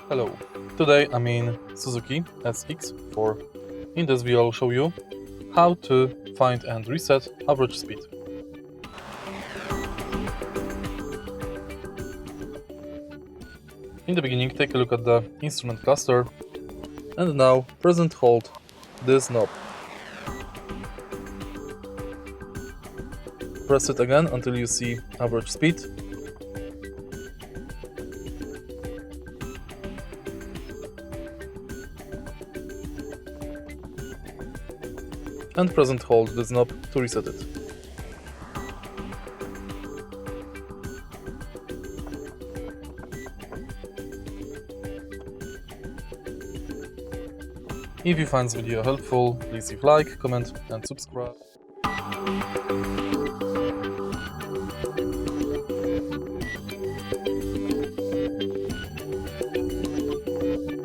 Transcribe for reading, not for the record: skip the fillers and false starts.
Hello, today I'm in Suzuki SX4. In this video I'll show you how to find and reset average speed. In the beginning, take a look at the instrument cluster and now press and hold this knob. Press it again until you see average speed. And press and hold this knob to reset it. If you find this video helpful, please leave like, comment and subscribe.